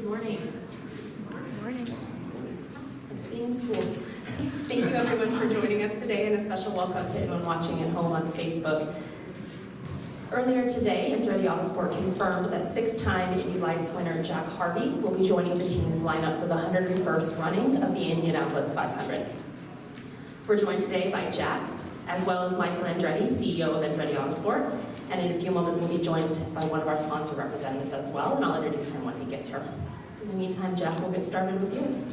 Good morning. Good morning. Being in school. Thank you everyone for joining us today, and a special welcome to anyone watching at home on Facebook. Earlier today, Andretti Autosport confirmed that six-time Indy Lights winner Jack Harvey will be joining the team's lineup for the 101st running of the Indianapolis 500. We're joined today by Jack, as well as Michael Andretti, CEO of Andretti Autosport, and in a few moments we'll be joined by one of our sponsor representatives as well, and I'll introduce him when he gets here. In the meantime, Jack, we'll get started with you.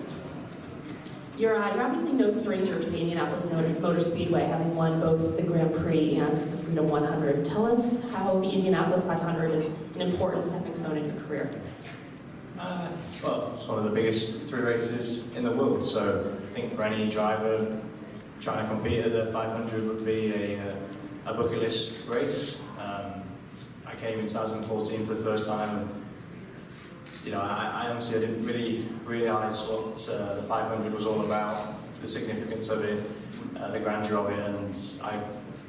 You're obviously no stranger to the Indianapolis Motor Speedway, having won both the Grand Prix and the Freedom 100. Tell us how the Indianapolis 500 is an important stepping stone in your career. Well, it's one of the biggest three races in the world, so I think for any driver trying to compete at the 500 would be a bucket list race. I came in 2014 for the first time, and I honestly didn't really realise what the 500 was all about, the significance of it, the grandeur of it, and I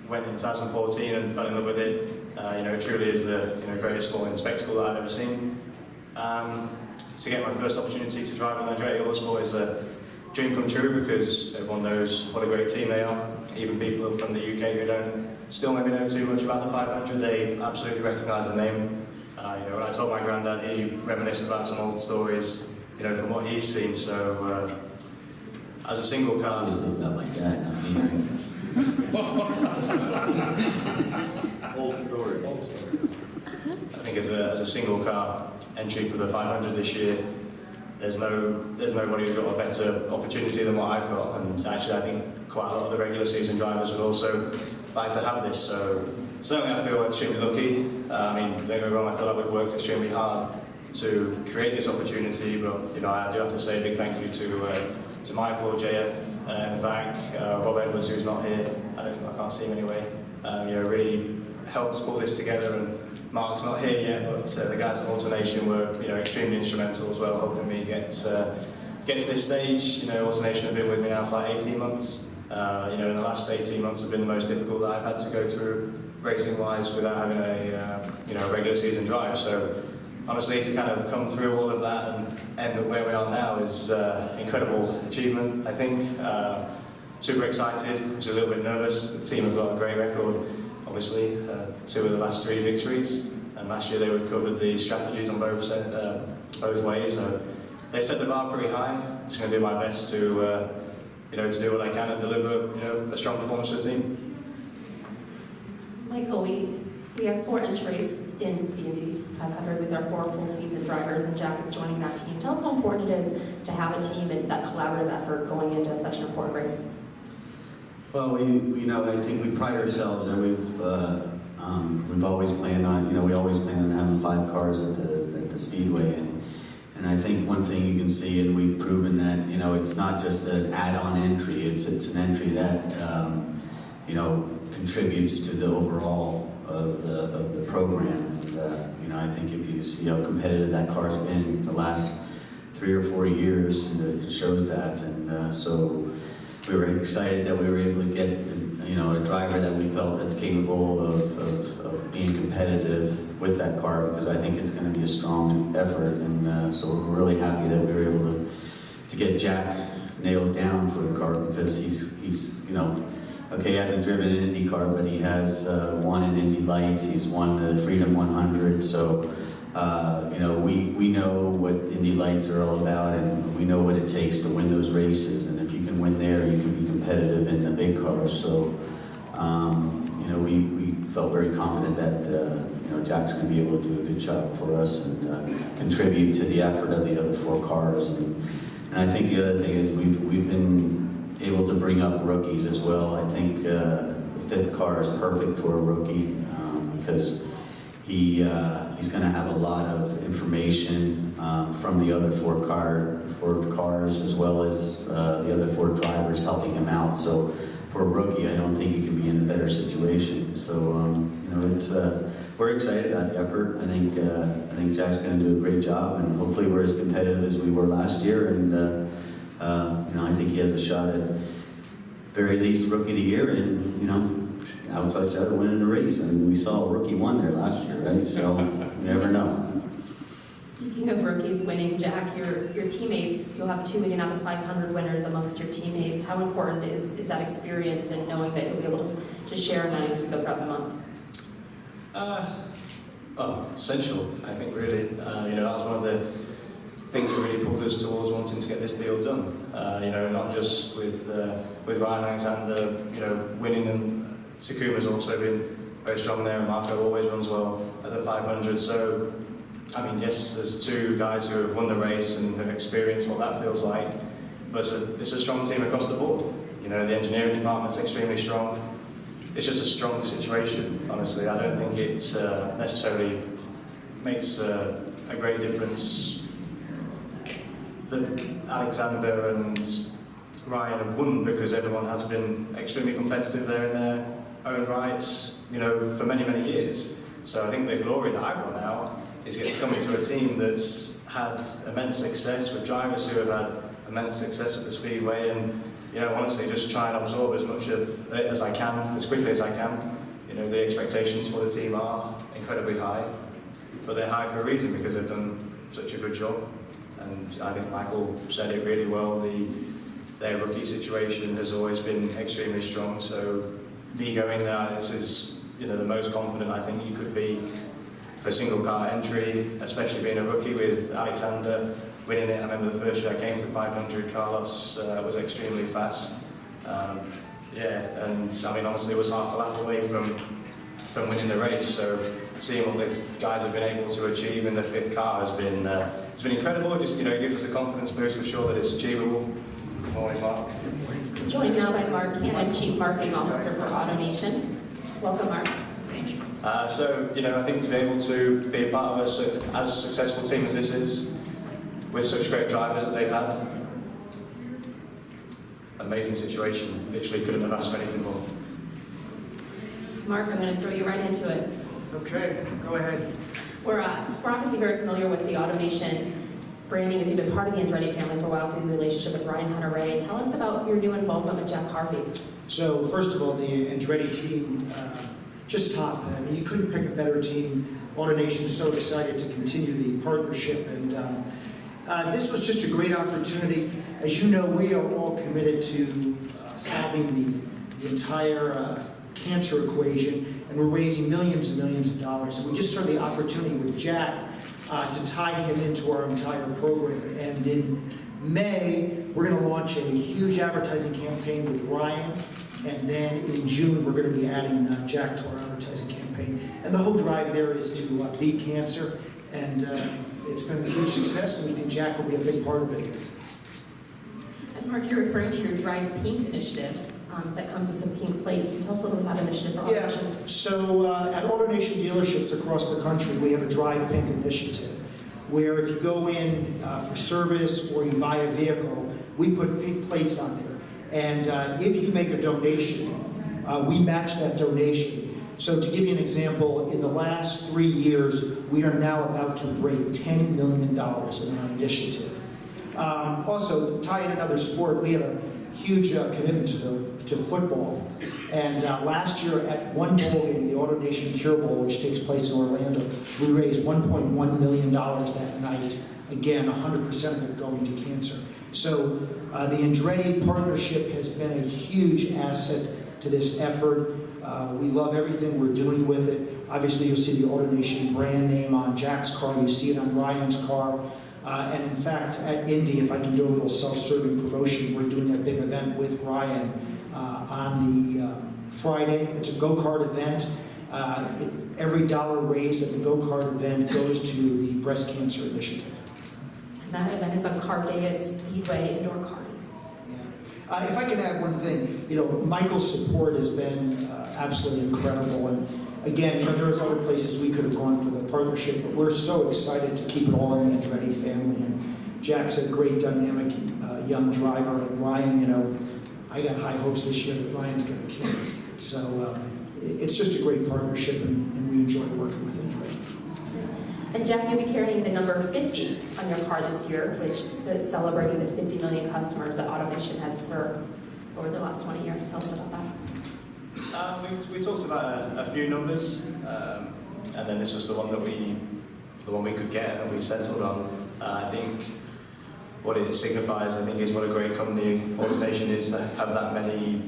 went in 2014 and fell in love with it. It truly is the greatest sporting spectacle that I've ever seen. To get my first opportunity to drive with Andretti Autosport is a dream come true, because everyone knows what a great team they are. Even people from the UK who don't still maybe know too much about the 500, they absolutely recognise the name. When I told my granddad, he reminisced about some old stories, from what he's seen. So, as a single car, Obviously about my dad, not me. Old stories. I think as a single car entry for the 500 this year, there's nobody who's got a better opportunity than what I've got, and actually I think quite a lot of the regular season drivers would also like to have this. So certainly I feel extremely lucky. Don't get me wrong, I feel like we've worked extremely hard to create this opportunity, but I do have to say a big thank you to Michael, JF in the back, Rob Edwards, who's not here. I can't see him anyway. Really helped pull this together, and Marc's not here yet, but the guys at Autonation were extremely instrumental as well, helping me get to this stage. Autonation have been with me now for like 18 months. In the last 18 months have been the most difficult that I've had to go through racing-wise without having a regular season drive. So honestly, to kind of come through all of that and end up where we are now is incredible achievement, I think. Super excited, just a little bit nervous. The team have got a great record, obviously, 2 of the last 3 victories, and last year they recovered the strategies on both ways. So they set the bar pretty high. Just going to do my best to do what I can and deliver a strong performance for the team. Michael, we have 4 entries in the Indy 500 with our 4 full season drivers, and Jack is joining that team. Tell us how important it is to have a team and that collaborative effort going into such an important race. Well, I think we pride ourselves, and we've always planned on, we always plan on having 5 cars at the Speedway, and I think one thing you can see, and we've proven that, it's not just an add-on entry, it's an entry that, contributes to the overall of the program. And, I think if you see how competitive that car's been the last 3 or 4 years, it shows that. And so we were excited that we were able to get, a driver that we felt that's capable of being competitive with that car, because I think it's going to be a strong effort. And so we're really happy that we were able to get Jack nailed down for the car, because he's okay, he hasn't driven an Indy car, but he has won an Indy Lights. He's won the Freedom 100. So, we know what Indy Lights are all about, and we know what it takes to win those races. And if you can win there, you can be competitive in the big cars. So, we felt very confident that, Jack's going to be able to do a good job for us and contribute to the effort of the other 4 cars. And I think the other thing is we've been able to bring up rookies as well. I think the 5th car is perfect for a rookie, because he's going to have a lot of information from the other 4 cars, as well as the other 4 drivers helping him out. So for a rookie, I don't think he can be in a better situation. So we're excited about the effort. I think Jack's going to do a great job, and hopefully we're as competitive as we were last year. And I think he has a shot at very least Rookie of the Year, and outside shot of winning the race. I mean, we saw a rookie won there last year, right? So you never know. Speaking of rookies winning, Jack, your teammates, you'll have 2 Indianapolis 500 winners amongst your teammates. How important is that experience and knowing that you'll be able to share in that as we go throughout the month? Essential, I think, really. That was one of the things that really pulled us towards wanting to get this deal done. Not just with Ryan Alexander, winning, and Takuma's also been very strong there, and Marco always runs well at the 500. So, yes, there's 2 guys who have won the race and have experienced what that feels like, but it's a strong team across the board. The engineering department's extremely strong. It's just a strong situation, honestly. I don't think it necessarily makes a great difference that Alexander and Ryan have won, because everyone has been extremely competitive there in their own rights, for many, many years. So I think the glory that I've got now is get to come into a team that's had immense success with drivers who have had immense success at the Speedway, and honestly just try and absorb as much of it as I can, as quickly as I can. The expectations for the team are incredibly high, but they're high for a reason, because they've done such a good job. And I think Michael said it really well. Their rookie situation has always been extremely strong. So me going there, this is the most confident I think you could be for single car entry, especially being a rookie with Alexander winning it. I remember the first year I came to the 500, Carlos was extremely fast. Honestly, it was half a lap away from winning the race. So seeing what these guys have been able to achieve in the 5th car has been it's been incredible. It just it gives us a confidence boost for sure that it's achievable. Good morning, Mark. Joined now by Marc Cannon, Chief Marketing Officer for AutoNation. Welcome, Mark. I think to be able to be a part of as successful team as this is, with such great drivers that they've had, amazing situation. Literally couldn't have asked for anything more. Mark, I'm going to throw you right into it. Okay, go ahead. We're obviously very familiar with the AutoNation branding, as you've been part of the Andretti family for a while through the relationship with Ryan Hunter-Ray. Tell us about your new involvement with Jack Harvey. So first of all, the Andretti team, just top. You couldn't pick a better team. AutoNation is so excited to continue the partnership, and this was just a great opportunity. As you know, we are all committed to solving the entire cancer equation, and we're raising millions and millions of dollars. And we just saw the opportunity with Jack to tie him into our entire program. And in May, we're going to launch a huge advertising campaign with Ryan, and then in June, we're going to be adding Jack to our advertising campaign. And the whole drive there is to beat cancer, and it's been a huge success, and we think Jack will be a big part of it. And Mark, you're referring to your Drive Pink initiative that comes with some pink plates. Tell us a little bit about the initiative for AutoNation. Yeah, so at AutoNation dealerships across the country, we have a Drive Pink initiative, where if you go in for service or you buy a vehicle, we put pink plates on there. And if you make a donation, we match that donation. So to give you an example, in the last 3 years, we are now about to break $10 million in our initiative. Also, tie in another sport, we have a huge commitment to football. And last year at one bowl game, the AutoNation Cure Bowl, which takes place in Orlando, we raised $1.1 million that night. Again, 100% of it going to cancer. So the Andretti partnership has been a huge asset to this effort. We love everything we're doing with it. Obviously, you'll see the AutoNation brand name on Jack's car. You see it on Ryan's car. And in fact, at Indy, if I can do a little self-serving promotion, we're doing a big event with Ryan on the Friday. It's a go-kart event. Every dollar raised at the go-kart event goes to the breast cancer initiative. And that event is on Carb Day at Speedway Indoor Karting. Yeah. If I can add one thing, Michael's support has been absolutely incredible. And again, there's other places we could have gone for the partnership, but we're so excited to keep it all in the Andretti family. And Jack's a great, dynamic young driver. And Ryan, I got high hopes this year that Ryan's going to kill it. So it's just a great partnership, and we enjoy working with Andretti. And Jack, you'll be carrying the number 50 on your car this year, which is celebrating the 50 million customers that AutoNation has served over the last 20 years. Tell us about that. We talked about a few numbers, and then this was the one that we the one we could get and we settled on. I think what it signifies, I think, is what a great company Autonation is to have that many,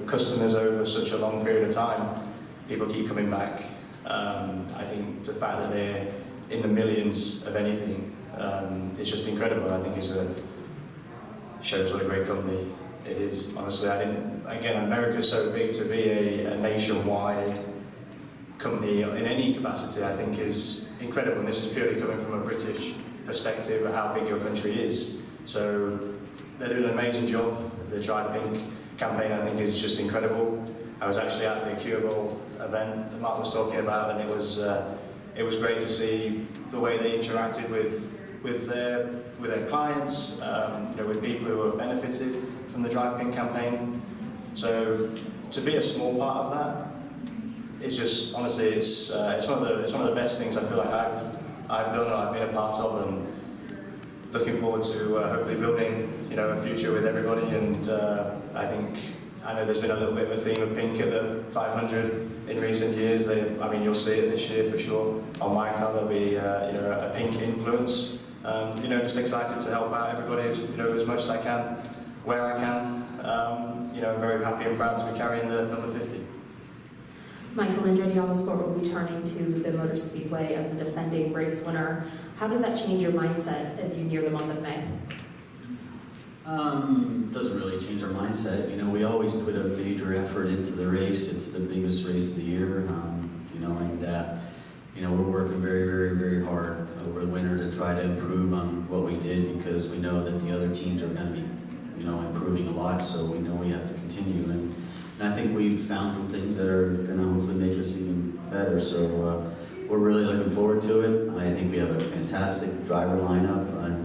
customers over such a long period of time. People keep coming back. I think the fact that they're in the millions of anything is just incredible. I think shows what a great company it is. Honestly, America's so big, to be a nationwide company in any capacity, I think, is incredible. And this is purely coming from a British perspective of how big your country is. So they're doing an amazing job. The Drive Pink campaign, I think, is just incredible. I was actually at the Cure Bowl event that Marc was talking about, and it was great to see the way they interacted with their clients, with people who have benefited from the Drive Pink campaign. So to be a small part of that, it's just, honestly, it's one of the best things I feel like I've done or I've been a part of, and looking forward to hopefully building a future with everybody. And I know there's been a little bit of a theme of pink at the 500 in recent years. You'll see it this year for sure. On my car there'll be a pink influence. Just excited to help out everybody as much as I can, where I can. I'm very happy and proud to be carrying the number 50. Michael, Andretti Autosport will be returning to the Motor Speedway as the defending race winner. How does that change your mindset as you near the month of May? Doesn't really change our mindset. We always put a major effort into the race. It's the biggest race of the year, we're working very, very, very hard over the winter to try to improve on what we did, because we know that the other teams are going to be, improving a lot. So we know we have to continue, and I think we've found some things that are going to hopefully make us even better. So we're really looking forward to it. I think we have a fantastic driver lineup.